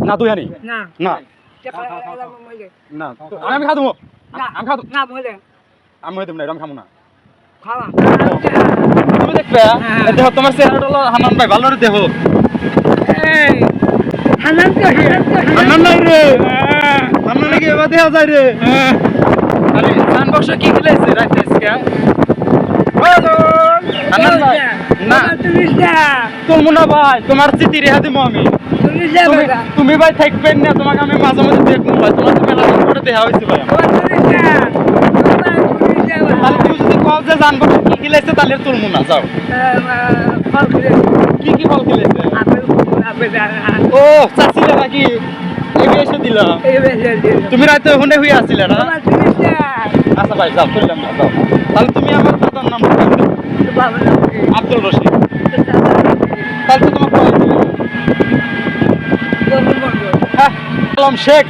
না তুই আনি না না না আমি খা দেবো আমি খা না বলে আমি হয়ে দেব না এরকম খাবো না খাওয়া তুমি দেখবে দেখো তোমার চেহারাটা হলো হান্নান ভাই ভালো করে দেখো হান্নান নাই রে হান্নান নাকি এবার দেখা যায় রে আরে জান বক্স কি খেলাইছে রাতে আজকে হান্নান ভাই না তোর মুনা ভাই তোমার স্মৃতি রেখে দিব আমি তুমি ভাই থাকবেন না তোমাকে আমি মাঝে মাঝে দেখবো ভাই তোমার তো মেলা দিন পরে দেখা হয়েছে ভাই তাহলে তুমি যদি কও যে জানবো কি খেলাইছে তাহলে তোর মুনা যাও কি কি ফল খেলাইছে ও চাচিলা নাকি এগিয়ে এসে দিল তুমি রাতে ওখানে হয়ে আসছিলে না আচ্ছা ভাই যাও চললাম না যাও তাহলে তুমি আমার দাদার নাম আব্দুল রশিদ তাহলে তো তোমাকে হ্যাঁ সালাম শেখ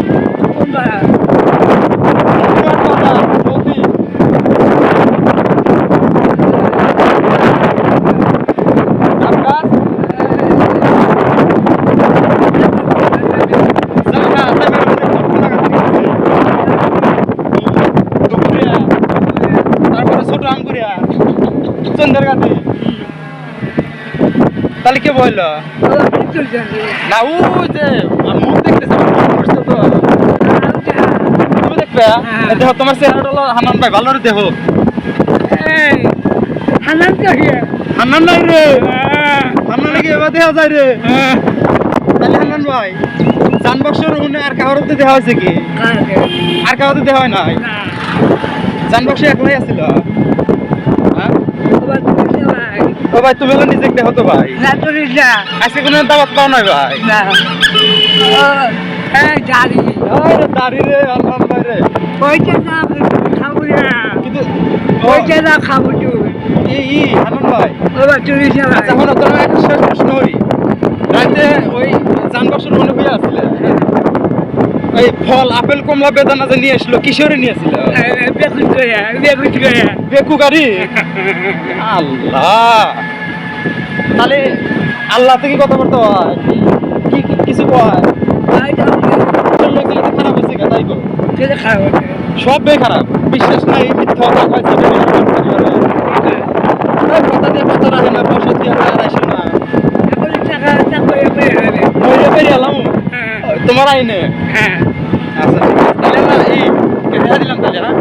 তাহলে কে বললো না ওই যে মুখ দেখতেছে তো তুমি দেখবে দেখো তোমার চেহারাটা হলো হান্নান ভাই ভালো করে দেখো হান্নান নাই রে হান্নান নাকি এবার দেখা যায় রে তাহলে হান্নান ভাই জান বক্সের ওখানে আর কারোর দেখা হয়েছে কি আর কারোর দেখা হয় নাই জান বক্সে একলাই আসছিল হ্যাঁ ও ভাই তুমি হলো নিজে দেখো তো ভাই আজকে কোনো দাওয়াত পাও নাই ভাই দাড়ি রে আল্লাহ ভাই রে কিন্তু খাবো ই হান্নান ভাই তুই এখন তোমার একটা শেষ প্রশ্ন হই রাতে ওই জান বক্সের মনে হয়ে আসলে এই ফল আপেল কমলা বেদানা যে নিয়ে আসলো কিশোরে নিয়েছিল বেকু গাড়ি আল্লাহ তাহলে আল্লাহ থেকে কথা বলতে হয় কি কিছু কয় খারাপ হয়েছে তাই গো সব খারাপ বিশ্বাস নাই মিথ্যা কথা কয়েছে কথা দিয়ে কথা রাখে না পয়সা দিয়ে আসে না তোমার আইনে আচ্ছা তাহলে না এই কেটে দিলাম তাহলে হ্যাঁ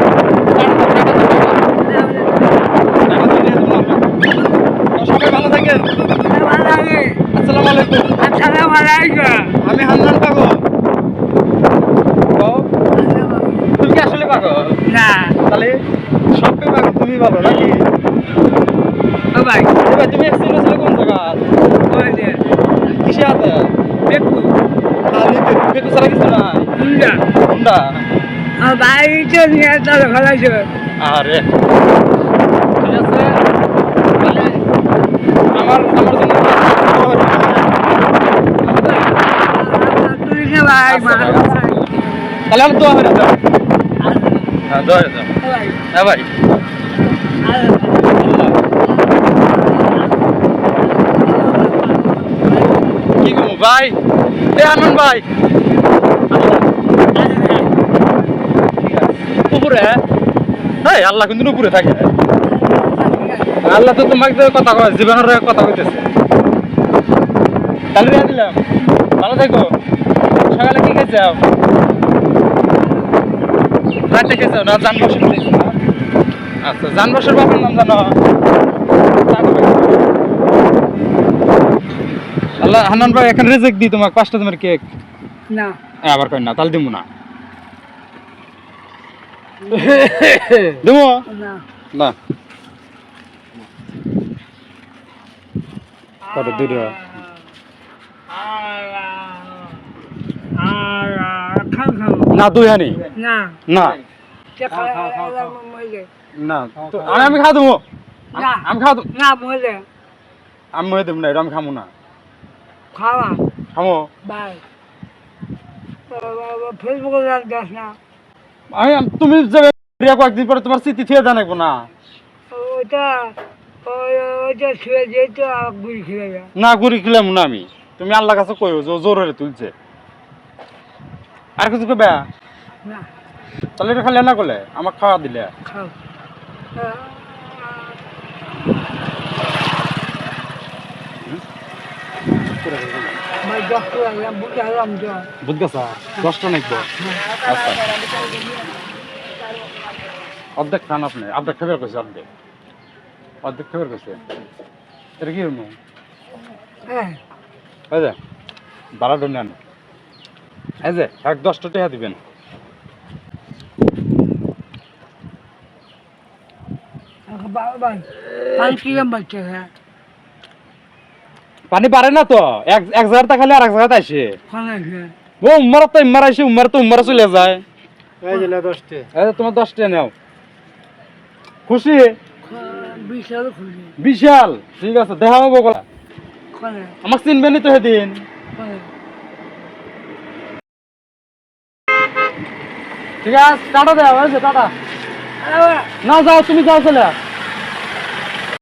সবাই ভালো থাকেন আসসালামু আলাইকুম আমি হান্নান পাগল তুমি কি আসলে পাগল না তাহলে সবাই পাগল তুমি ভালো নাকি ভাই তুমি এক্সিডেন্ট ছিল কোন জায়গা কিসে আছে দেখু বেকু ছাড়া কিছু নাই হুন্ডা ভাই নিয়ে চলে ফেলাইছে আরে ঠিক আছে তাহলে আমার জন্য তাহলে আমি দোয়া করে দাও হ্যাঁ দোয়া করে দাও হ্যাঁ ভাই কি গো ভাই এ আনন্দ ভাই উপরে হ্যাঁ আল্লাহ কিন্তু উপরে থাকে আল্লাহ তো তোমাকে কথা কয় জীবনের কথা কইতেছে তাহলে রেখে দিলাম ভালো থাকো সকালে কি খেয়েছে রাতে খেয়েছে না জানবসের আচ্ছা জানবসের বাবার নাম জানো আল্লাহ হান্নান ভাই এখন রেজেক্ট দিই তোমাকে 5টা তোমার কেক না আবার কই না তাহলে দিব না দিব না না কত দূর না তুই আনি না না না আমি খা দেবো আমি খা দেবো না বলে আমি হয়ে দেব না এটা আমি খামো না খাওয়া খামো বাই ফেসবুকে দেখ না তুমি যাবে কয়েকদিন পরে তোমার স্মৃতি থুয়ে জানাবো না ওইটা ওইটা ছুঁয়ে যেত গুড়ি খেলে না গুড়ি খেলাম না আমি তুমি আল্লাহ কাছে কইও জোর হয়ে তুলছে আর কিছু কবে না তাহলে এটা খালি না করলে আমাকে খাওয়া দিলে খাও ভাই ডক্টর আলাম বুঝে আলাম তো বুঝ গেছা 10টা নাকবো আচ্ছা অর্ধেক খান আপনি অর্ধেক খাবার করছে অর্ধেক খাবার করছে এটা কি হলো হ্যাঁ এই যে বারাটা নেন এই যে 10টা টাকা দিবেন বাবা পানি কিরম বাচ্চা হ্যাঁ পানি পারে না তো এক জায়গাটা খালি আর এক জায়গাতে আসে খানা খেয়ে ও উম্মার আসে উম্মার চলে যায় এই যে 10টা এই যে তোমার 10টা নাও খুশি বিশাল খুশি বিশাল ঠিক আছে দেখা হবো গলা খানা আমাকে চিনবেনই তো সেদিন খানা ঠিক আছে টাটা দেওয়া হয়েছে টাটা না যাও তুমি যাও চলে